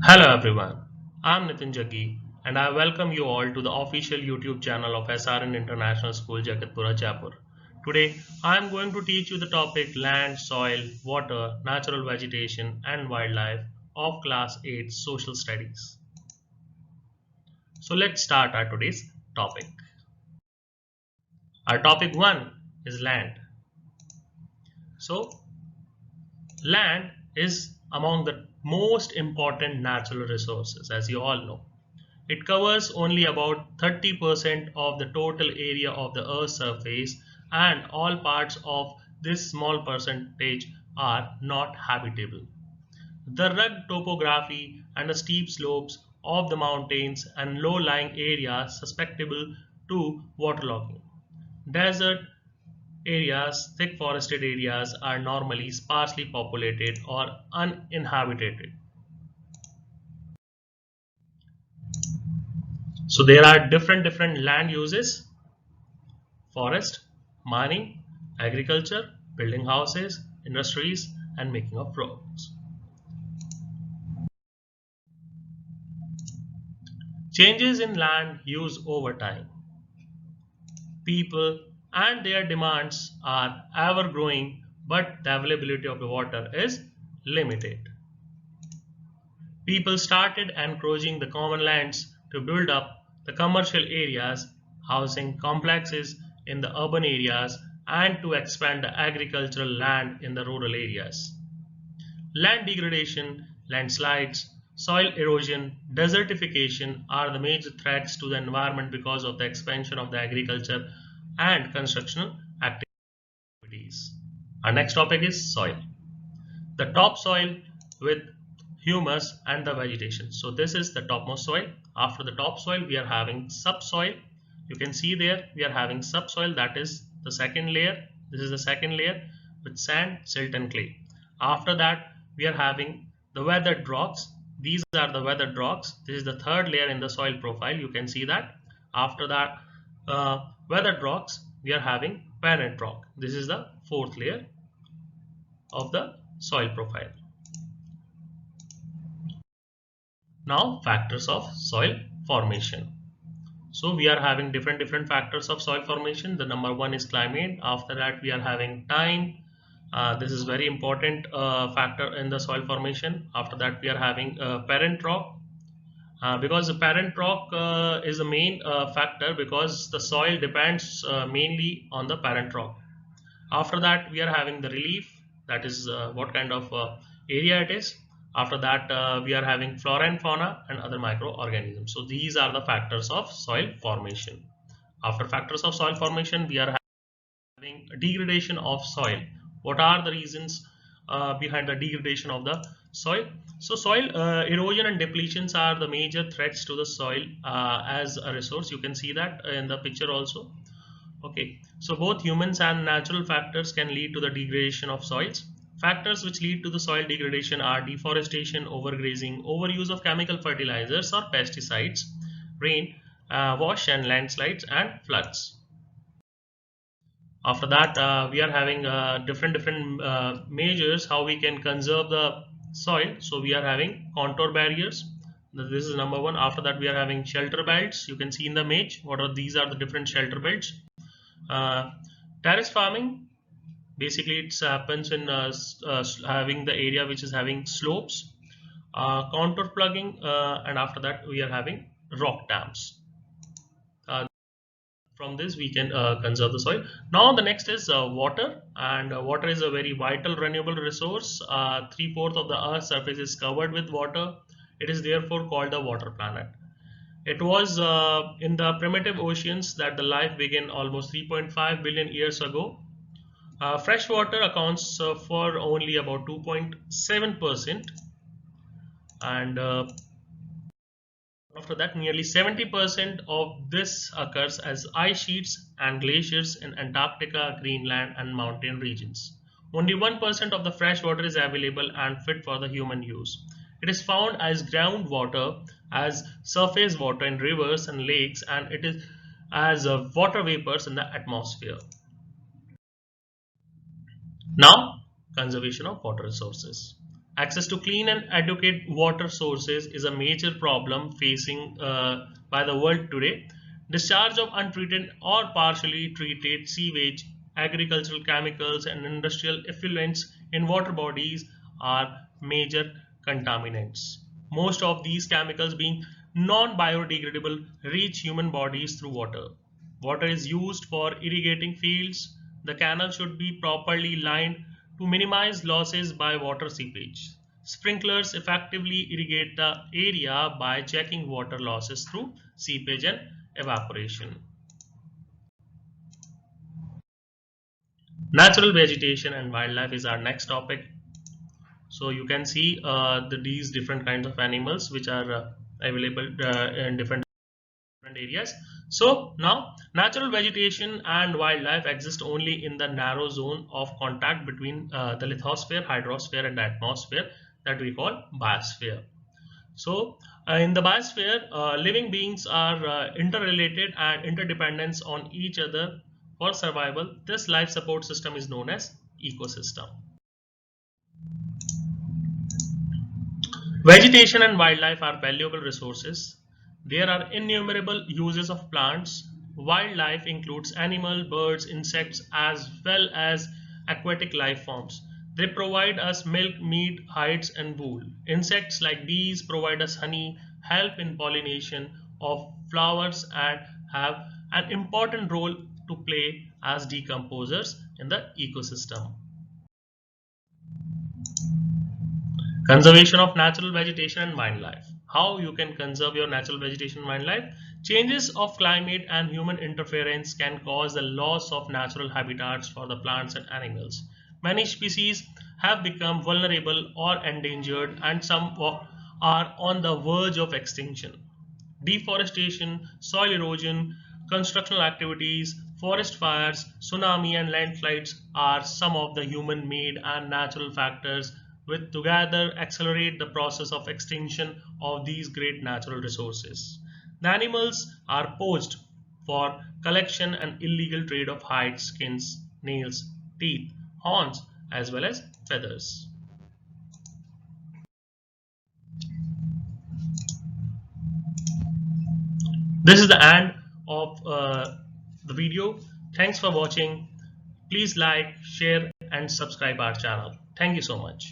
Hello everyone, I'm Nitin Jaggi and I welcome you all to the official YouTube channel of SRN International School Jagatpura Jaipur. Today I am going to teach you the topic land, soil, water, natural vegetation and wildlife of class 8 social studies. So let's start our today's topic. Our topic 1 is land. So land is among the most important natural resources, as you all know. It covers only about 30% of the total area of the Earth's surface, and all parts of this small percentage are not habitable. The rugged topography and the steep slopes of the mountains and low-lying areas susceptible to waterlogging. Desert areas, thick forested areas are normally sparsely populated or uninhabited. So there are different land uses: forest, mining, agriculture, building houses, industries, and making of roads. Changes in land use over time. People and their demands are ever growing, but the availability of the water is limited. People started encroaching the common lands to build up the commercial areas, housing complexes in the urban areas, and to expand the agricultural land in the rural areas. Land degradation, landslides, soil erosion, desertification are the major threats to the environment because of the expansion of the agriculture and construction activities. Our next topic is soil. The topsoil with humus and the vegetation. So this is the topmost soil. After the topsoil, we are having subsoil. You can see there we are having subsoil, that is the second layer. This is the second layer with sand, silt and clay. After that, we are having the weathered rocks. These are the weathered rocks. This is the third layer in the soil profile. You can see that. After that, weathered rocks, we are having parent rock. This is the fourth layer of the soil profile. Now, factors of soil formation. So we are having different factors of soil formation. The number one is climate. After that, we are having time. This is very important factor in the soil formation. After that, we are having parent rock. Because the parent rock is the main factor, because the soil depends mainly on the parent rock. After that, we are having the relief, that is what kind of area it is. After that, we are having flora and fauna and other microorganisms. So these are the factors of soil formation. After factors of soil formation, we are having degradation of soil. What are the reasons behind the degradation of the soil? So soil erosion and depletions are the major threats to the soil as a resource. You can see that in the picture also. Okay, so both humans and natural factors can lead to the degradation of soils. Factors which lead to the soil degradation are deforestation, overgrazing, overuse of chemical fertilizers or pesticides, rain, wash and landslides and floods. After that, we are having different measures how we can conserve the soil. So we are having contour barriers. This is number one. After that, we are having shelter belts. You can see in the image what are these are the different shelter belts. uh, Terrace farming, basically it happens in having the area which is having slopes. Contour plugging, and after that we are having rock dams. uh, from this we can conserve the soil. Now the next is water, and water is a very vital renewable resource. 3/4 of the earth's surface is covered with water. It is therefore called the water planet. It was in the primitive oceans that the life began almost 3.5 billion years ago. Fresh water accounts for only about 2.7%, and after that, nearly 70% of this occurs as ice sheets and glaciers in Antarctica, Greenland, and mountain regions. Only 1% of the fresh water is available and fit for the human use. It is found as groundwater, as surface water in rivers and lakes, and it is as water vapors in the atmosphere. Now, conservation of water resources. Access to clean and adequate water sources is a major problem facing by the world today. Discharge of untreated or partially treated sewage, agricultural chemicals, and industrial effluents in water bodies are major contaminants. Most of these chemicals, being non-biodegradable, reach human bodies through water. Water is used for irrigating fields. The canal should be properly lined to minimize losses by water seepage. Sprinklers effectively irrigate the area by checking water losses through seepage and evaporation. Natural vegetation and wildlife is our next topic. So you can see these different kinds of animals which are available in different areas. So now natural vegetation and wildlife exist only in the narrow zone of contact between the lithosphere, hydrosphere, and the atmosphere that we call biosphere. So in the biosphere, living beings are interrelated and interdependent on each other for survival. This life support system is known as ecosystem. Vegetation and wildlife are valuable resources. There are innumerable uses of plants. Wildlife includes animals, birds, insects, as well as aquatic life forms. They provide us milk, meat, hides, and wool. Insects like bees provide us honey, help in pollination of flowers, and have an important role to play as decomposers in the ecosystem. Conservation of natural vegetation and wildlife. How you can conserve your natural vegetation and wildlife? Changes of climate and human interference can cause the loss of natural habitats for the plants and animals. Many species have become vulnerable or endangered, and some are on the verge of extinction. Deforestation, soil erosion, constructional activities, forest fires, tsunami, and landslides are some of the human made and natural factors which together accelerate the process of extinction of these great natural resources. The animals are poached for collection and illegal trade of hides, skins, nails, teeth, horns, as well as feathers. This is the end of the video. Thanks for watching. Please like, share, and subscribe our channel. Thank you so much.